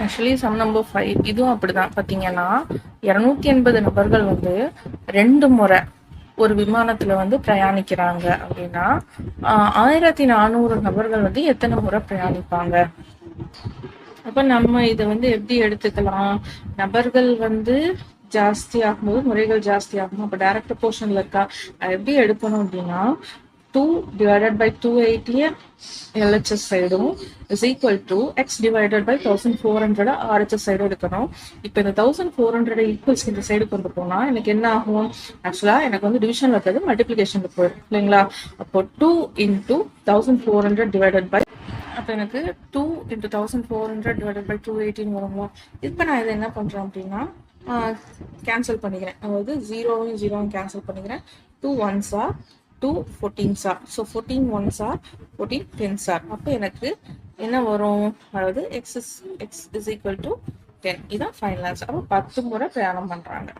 Actually sum number 5 இதுவும் அப்படிதான். பார்த்தீங்கன்னா 280 நபர்கள் வந்து 2 முறை ஒரு விமானத்துல வந்து பிரயாணிக்கிறாங்க அப்படின்னா 1400 நபர்கள் வந்து எத்தனை முறை பிரயாணிப்பாங்க? அப்ப நம்ம இதை வந்து எப்படி எடுத்துக்கலாம்? நபர்கள் வந்து ஜாஸ்தி ஆகும்போது முறைகள் ஜாஸ்தி ஆகும். அப்ப டைரக்ட் போர்ஷன்ல இருக்கா? எப்படி எடுக்கணும் அப்படின்னா 2 divided by 280 LHS சைடும் is equal to x divided by 1400 RHS சைடும் எடுக்கணும். இப்போ இந்த 1400 ஈக்குவல்ஸ் இந்த சைடு கொண்டு போனா எனக்கு என்ன ஆகும்? ஆக்சுவலா எனக்கு வந்து டிவிஷன்ல இருக்கிறது மல்டிபிளிகேஷன்ல போயிடும் இல்லைங்களா? அப்போ 2 into 1400 divided by அப்போ எனக்கு 2 into 1400 divided by 280 வருங்களா? இப்போ நான் இதை என்ன பண்றேன் அப்படின்னா கேன்சல் பண்ணிக்கிறேன். அதாவது 0 கேன்சல் பண்ணிக்கிறேன். 2 1s are 2 14s are. So 14 1s are 14 10s are. அப்போ எனக்கு என்ன வரும்? அதாவது x is equal to 10. இதான் ஃபைனல் ஆன்சர். அப்போ 10 முறை பிரயாணம் பண்றாங்க.